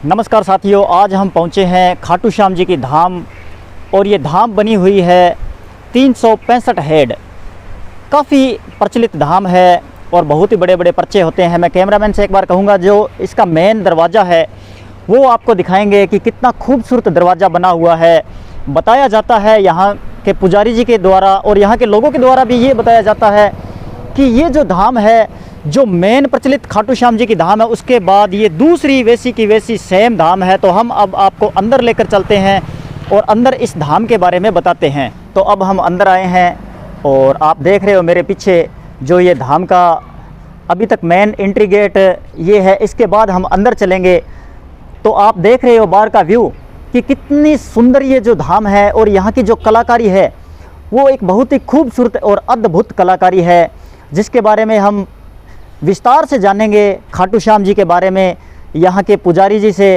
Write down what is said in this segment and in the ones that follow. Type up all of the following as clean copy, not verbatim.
नमस्कार साथियों, आज हम पहुंचे हैं खाटू श्याम जी की धाम। और ये धाम बनी हुई है 365 हेड। काफ़ी प्रचलित धाम है और बहुत ही बड़े बड़े पर्चे होते हैं। मैं कैमरामैन से एक बार कहूँगा जो इसका मेन दरवाज़ा है वो आपको दिखाएंगे कि कितना खूबसूरत दरवाज़ा बना हुआ है। बताया जाता है यहाँ के पुजारी जी के द्वारा और यहाँ के लोगों के द्वारा भी ये बताया जाता है कि ये जो धाम है, जो मेन प्रचलित खाटू श्याम जी की धाम है, उसके बाद ये दूसरी वैसी की वैसी सेम धाम है। तो हम अब आपको अंदर लेकर चलते हैं और अंदर इस धाम के बारे में बताते हैं। तो अब हम अंदर आए हैं और आप देख रहे हो मेरे पीछे जो ये धाम का अभी तक मेन एंट्री गेट ये है। इसके बाद हम अंदर चलेंगे तो आप देख रहे हो बाहर का व्यू कि कितनी सुंदर ये जो धाम है और यहाँ की जो कलाकारी है वो एक बहुत ही खूबसूरत और अद्भुत कलाकारी है, जिसके बारे में हम विस्तार से जानेंगे खाटू श्याम जी के बारे में, यहाँ के पुजारी जी से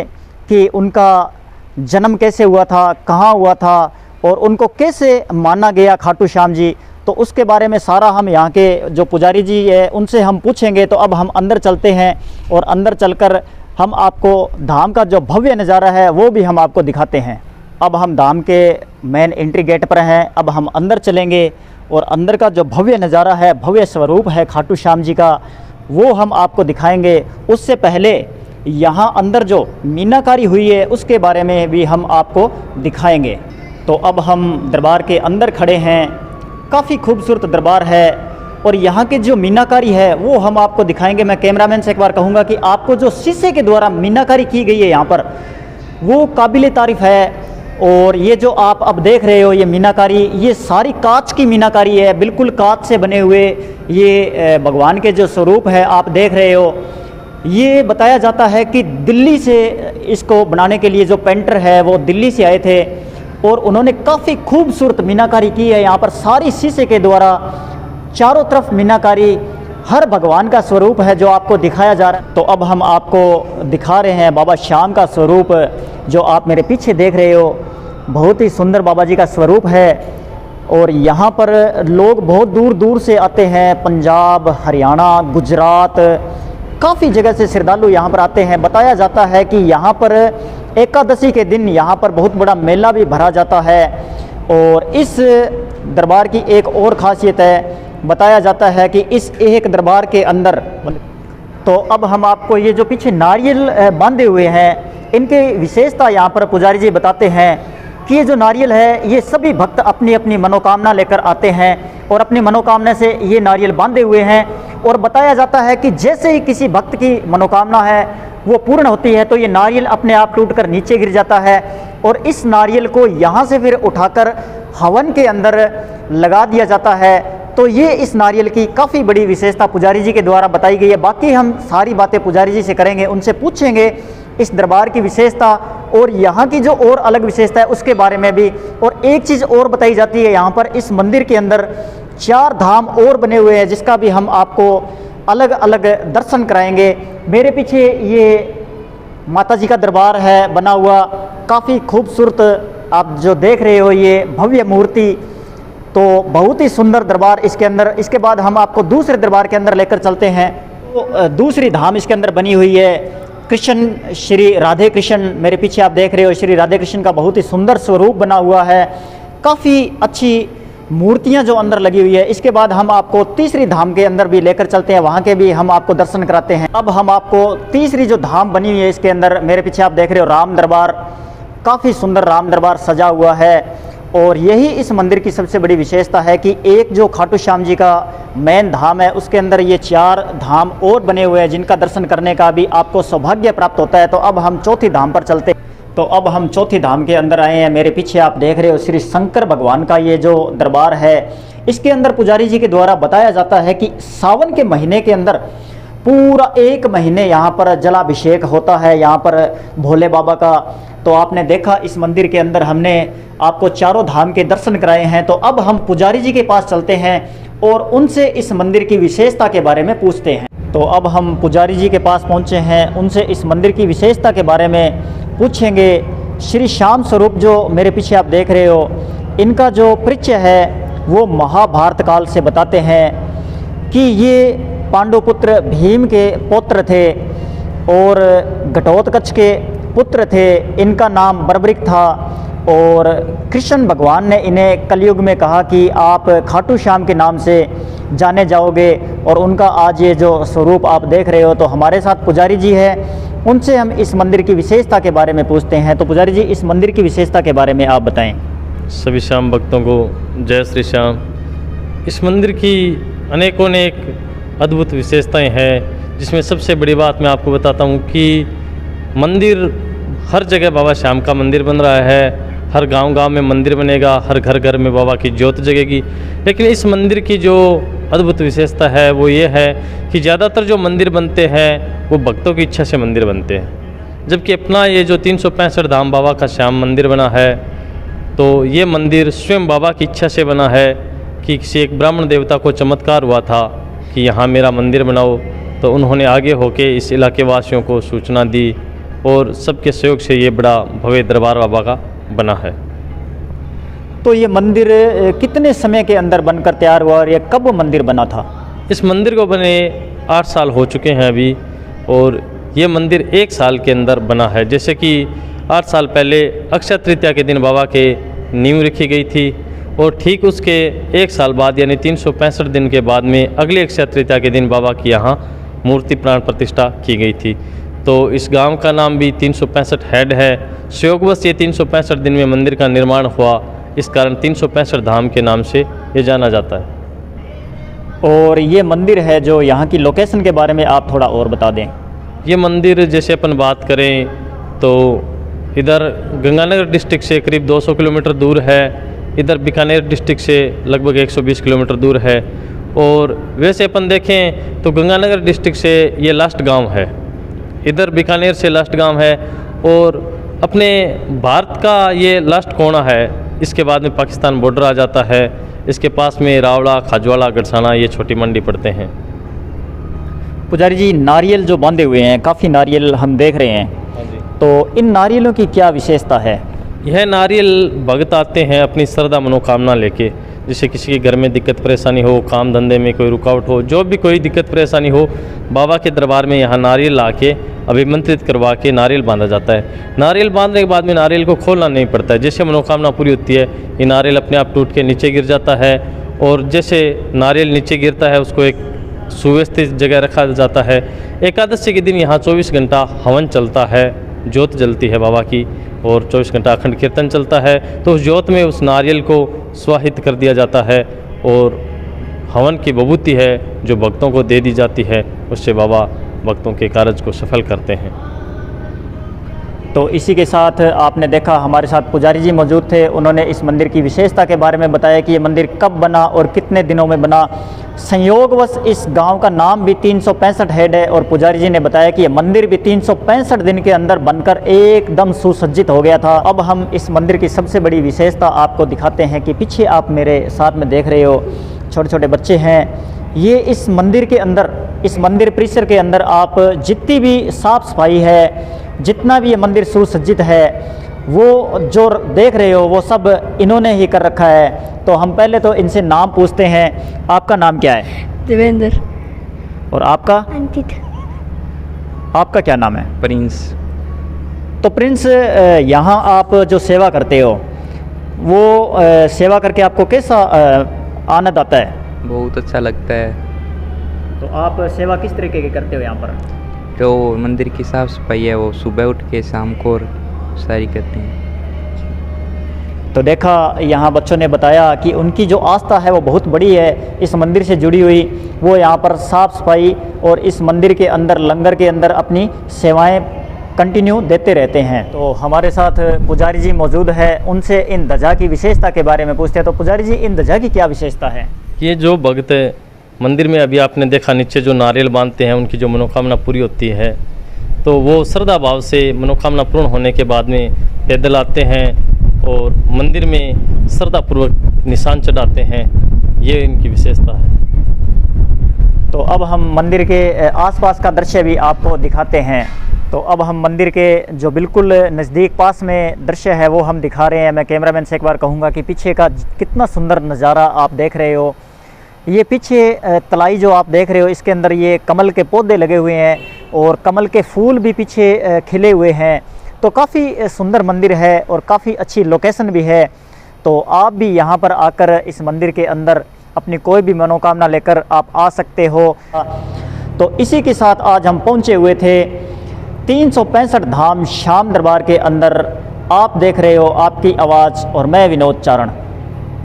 कि उनका जन्म कैसे हुआ था, कहाँ हुआ था और उनको कैसे माना गया खाटू श्याम जी। तो उसके बारे में सारा हम यहाँ के जो पुजारी जी है उनसे हम पूछेंगे। तो अब हम अंदर चलते हैं और अंदर चलकर हम आपको धाम का जो भव्य नज़ारा है वो भी हम आपको दिखाते हैं। अब हम धाम के मेन एंट्री गेट पर हैं। अब हम अंदर चलेंगे और अंदर का जो भव्य नज़ारा है, भव्य स्वरूप है खाटू श्याम जी का, वो हम आपको दिखाएंगे। उससे पहले यहाँ अंदर जो मीनाकारी हुई है उसके बारे में भी हम आपको दिखाएंगे। तो अब हम दरबार के अंदर खड़े हैं। काफ़ी खूबसूरत दरबार है और यहाँ के जो मीनाकारी है वो हम आपको दिखाएंगे। मैं कैमरामैन से एक बार कहूँगा कि आपको जो शीशे के द्वारा मीनाकारी की गई है यहाँ पर वो काबिल तारीफ़ है। और ये जो आप अब देख रहे हो ये मीनाकारी, ये सारी कांच की मीनाकारी है, बिल्कुल कांच से बने हुए ये भगवान के जो स्वरूप है आप देख रहे हो। ये बताया जाता है कि दिल्ली से इसको बनाने के लिए जो पेंटर है वो दिल्ली से आए थे और उन्होंने काफ़ी खूबसूरत मीनाकारी की है। यहाँ पर सारी शीशे के द्वारा चारों तरफ मीनाकारी, हर भगवान का स्वरूप है जो आपको दिखाया जा रहा है। तो अब हम आपको दिखा रहे हैं बाबा श्याम का स्वरूप जो आप मेरे पीछे देख रहे हो। बहुत ही सुंदर बाबा जी का स्वरूप है और यहाँ पर लोग बहुत दूर दूर से आते हैं, पंजाब, हरियाणा, गुजरात, काफ़ी जगह से श्रद्धालु यहाँ पर आते हैं। बताया जाता है कि यहाँ पर एकादशी के दिन यहाँ पर बहुत बड़ा मेला भी भरा जाता है। और इस दरबार की एक और ख़ासियत है, बताया जाता है कि इस एक दरबार के अंदर, तो अब हम आपको ये जो पीछे नारियल बांधे हुए हैं इनके विशेषता यहाँ पर पुजारी जी बताते हैं कि ये जो नारियल है ये सभी भक्त अपनी अपनी मनोकामना लेकर आते हैं और अपनी मनोकामना से ये नारियल बांधे हुए हैं। और बताया जाता है कि जैसे ही किसी भक्त की मनोकामना है वो पूर्ण होती है तो ये नारियल अपने आप टूटकर नीचे गिर जाता है और इस नारियल को यहाँ से फिर उठाकर हवन के अंदर लगा दिया जाता है। तो ये इस नारियल की काफ़ी बड़ी विशेषता पुजारी जी के द्वारा बताई गई है। बाकी हम सारी बातें पुजारी जी से करेंगे, उनसे पूछेंगे इस दरबार की विशेषता और यहाँ की जो और अलग विशेषता है उसके बारे में भी। और एक चीज़ और बताई जाती है, यहाँ पर इस मंदिर के अंदर 4 धाम और बने हुए हैं जिसका भी हम आपको अलग अलग दर्शन कराएंगे। मेरे पीछे ये माता जी का दरबार है बना हुआ, काफ़ी खूबसूरत आप जो देख रहे हो ये भव्य मूर्ति। तो बहुत ही सुंदर दरबार इसके अंदर। इसके बाद हम आपको दूसरे दरबार के अंदर लेकर चलते हैं। तो दूसरी धाम इसके अंदर बनी हुई है कृष्ण, श्री राधे कृष्ण। मेरे पीछे आप देख रहे हो श्री राधे कृष्ण का बहुत ही सुंदर स्वरूप बना हुआ है, काफ़ी अच्छी मूर्तियां जो अंदर लगी हुई है। इसके बाद हम आपको तीसरी धाम के अंदर भी लेकर चलते हैं, वहाँ के भी हम आपको दर्शन कराते हैं। अब हम आपको तीसरी जो धाम बनी हुई है इसके अंदर, मेरे पीछे आप देख रहे हो राम दरबार, काफ़ी सुंदर राम दरबार सजा हुआ है। और यही इस मंदिर की सबसे बड़ी विशेषता है कि एक जो खाटू श्याम जी का मेन धाम है उसके अंदर ये 4 धाम और बने हुए हैं जिनका दर्शन करने का भी आपको सौभाग्य प्राप्त होता है। तो अब हम चौथी धाम पर चलते हैं। तो अब हम चौथी धाम के अंदर आए हैं। मेरे पीछे आप देख रहे हो श्री शंकर भगवान का ये जो दरबार है, इसके अंदर पुजारी जी के द्वारा बताया जाता है कि सावन के महीने के अंदर पूरा 1 महीने यहाँ पर जलाभिषेक होता है यहाँ पर भोले बाबा का। तो आपने देखा इस मंदिर के अंदर हमने आपको चारों धाम के दर्शन कराए हैं। तो अब हम पुजारी जी के पास चलते हैं और उनसे इस मंदिर की विशेषता के बारे में पूछते हैं। तो अब हम पुजारी जी के पास पहुँचे हैं, उनसे इस मंदिर की विशेषता के बारे में पूछेंगे। श्री श्याम स्वरूप जो मेरे पीछे आप देख रहे हो, इनका जो परिचय है वो महाभारत काल से बताते हैं कि ये पांडुपुत्र भीम के पौत्र थे और घटोत्कच के पुत्र थे। इनका नाम बर्बरिक था और कृष्ण भगवान ने इन्हें कलयुग में कहा कि आप खाटू श्याम के नाम से जाने जाओगे। और उनका आज ये जो स्वरूप आप देख रहे हो, तो हमारे साथ पुजारी जी है, उनसे हम इस मंदिर की विशेषता के बारे में पूछते हैं। तो पुजारी जी, इस मंदिर की विशेषता के बारे में आप बताएं। सभी श्याम भक्तों को जय श्री श्याम। इस मंदिर की अनेकों अनेक अद्भुत विशेषताएं हैं, जिसमें सबसे बड़ी बात मैं आपको बताता हूं कि मंदिर हर जगह बाबा श्याम का मंदिर बन रहा है। हर गांव-गांव में मंदिर बनेगा, हर घर घर में बाबा की ज्योत जगेगी। लेकिन इस मंदिर की जो अद्भुत विशेषता है वो ये है कि ज़्यादातर जो मंदिर बनते हैं वो भक्तों की इच्छा से मंदिर बनते हैं, जबकि अपना ये जो 365 धाम बाबा का श्याम मंदिर बना है, तो ये मंदिर स्वयं बाबा की इच्छा से बना है कि किसी एक ब्राह्मण देवता को चमत्कार हुआ था कि यहाँ मेरा मंदिर बनाओ, तो उन्होंने आगे होके इस इलाके वासियों को सूचना दी और सबके सहयोग से ये बड़ा भव्य दरबार बाबा का बना है। तो ये मंदिर कितने समय के अंदर बनकर तैयार हुआ और ये कब मंदिर बना था? इस मंदिर को बने 8 साल हो चुके हैं अभी, और ये मंदिर 1 साल के अंदर बना है। जैसे कि 8 साल पहले अक्षय तृतीया के दिन बाबा के नींव रखी गई थी, और ठीक उसके 1 साल बाद यानी 365 दिन के बाद में अगले अक्षय तृतीया के दिन बाबा की यहाँ मूर्ति प्राण प्रतिष्ठा की गई थी। तो इस गांव का नाम भी 365 हेड है। संयोगवश ये 365 दिन में मंदिर का निर्माण हुआ, इस कारण 365 धाम के नाम से ये जाना जाता है। और ये मंदिर है जो यहाँ की लोकेशन के बारे में आप थोड़ा और बता दें। ये मंदिर जैसे अपन बात करें तो इधर गंगानगर डिस्ट्रिक्ट से करीब 200 किलोमीटर दूर है, इधर बीकानेर डिस्ट्रिक्ट से लगभग 120 किलोमीटर दूर है। और वैसे अपन देखें तो गंगानगर डिस्ट्रिक्ट से ये लास्ट गांव है, इधर बीकानेर से लास्ट गांव है, और अपने भारत का ये लास्ट कोना है। इसके बाद में पाकिस्तान बॉर्डर आ जाता है। इसके पास में रावड़ा, खाजवाड़ा, गड़साना ये छोटी मंडी पड़ते हैं। पुजारी जी, नारियल जो बांधे हुए हैं, काफ़ी नारियल हम देख रहे हैं, तो इन नारियलों की क्या विशेषता है? यह नारियल भगत आते हैं अपनी श्रद्धा मनोकामना लेके, जैसे किसी के घर में दिक्कत परेशानी हो, काम धंधे में कोई रुकावट हो, जो भी कोई दिक्कत परेशानी हो, बाबा के दरबार में यहाँ नारियल ला के अभिमंत्रित करवा के नारियल बांधा जाता है। नारियल बांधने के बाद में नारियल को खोलना नहीं पड़ता है। जैसे मनोकामना पूरी होती है, ये नारियल अपने आप टूट के नीचे गिर जाता है, और जैसे नारियल नीचे गिरता है उसको एक सुव्यवस्थित जगह रखा जाता है। एकादशी के दिन यहाँ 24 घंटा हवन चलता है, ज्योत जलती है बाबा की, और 24 घंटा अखंड कीर्तन चलता है। तो उस ज्योत में उस नारियल को स्वाहित कर दिया जाता है, और हवन की विभूति है जो भक्तों को दे दी जाती है, उससे बाबा भक्तों के कार्य को सफल करते हैं। तो इसी के साथ आपने देखा हमारे साथ पुजारी जी मौजूद थे। उन्होंने इस मंदिर की विशेषता के बारे में बताया कि ये मंदिर कब बना और कितने दिनों में बना। संयोगवश इस गांव का नाम भी 365 हेड है, और पुजारी जी ने बताया कि ये मंदिर भी 365 दिन के अंदर बनकर एकदम सुसज्जित हो गया था। अब हम इस मंदिर की सबसे बड़ी विशेषता आपको दिखाते हैं कि पीछे आप मेरे साथ में देख रहे हो, छोटे छोटे बच्चे हैं। ये इस मंदिर के अंदर, इस मंदिर परिसर के अंदर आप जितनी भी साफ़ सफाई है, जितना भी ये मंदिर सुसज्जित है, वो जो देख रहे हो वो सब इन्होंने ही कर रखा है। तो हम पहले तो इनसे नाम पूछते हैं। आपका नाम क्या है? देवेंद्र। और आपका? अंकित। आपका क्या नाम है? प्रिंस। तो प्रिंस, यहाँ आप जो सेवा करते हो, वो सेवा करके आपको कैसा आनंद आता है? बहुत अच्छा लगता है। तो आप सेवा किस तरीके की करते हो यहाँ पर? जो मंदिर की साफ़ सफाई है वो सुबह उठ के शाम को सारी करते हैं। तो देखा, यहाँ बच्चों ने बताया कि उनकी जो आस्था है वो बहुत बड़ी है, इस मंदिर से जुड़ी हुई। वो यहाँ पर साफ़ सफाई और इस मंदिर के अंदर, लंगर के अंदर अपनी सेवाएं कंटिन्यू देते रहते हैं। तो हमारे साथ पुजारी जी मौजूद है, उनसे इन ध्वजा की विशेषता के बारे में पूछते हैं। तो पुजारी जी, इन ध्वजा की क्या विशेषता है? ये जो भक्त मंदिर में अभी आपने देखा नीचे जो नारियल बांधते हैं, उनकी जो मनोकामना पूरी होती है, तो वो श्रद्धा भाव से मनोकामना पूर्ण होने के बाद में पैदल आते हैं और मंदिर में श्रद्धापूर्वक निशान चढ़ाते हैं। ये इनकी विशेषता है। तो अब हम मंदिर के आसपास का दृश्य भी आपको दिखाते हैं। तो अब हम मंदिर के जो बिल्कुल नज़दीक पास में दृश्य है वो हम दिखा रहे हैं। मैं कैमरामैन से एक बार कहूँगा कि पीछे का कितना सुंदर नज़ारा आप देख रहे हो। ये पीछे तलाई जो आप देख रहे हो, इसके अंदर ये कमल के पौधे लगे हुए हैं और कमल के फूल भी पीछे खिले हुए हैं। तो काफ़ी सुंदर मंदिर है और काफ़ी अच्छी लोकेशन भी है। तो आप भी यहाँ पर आकर इस मंदिर के अंदर अपनी कोई भी मनोकामना लेकर आप आ सकते हो। तो इसी के साथ आज हम पहुँचे हुए थे 365 धाम श्याम दरबार के अंदर। आप देख रहे हो आपकी आवाज़ और मैं विनोद चारण।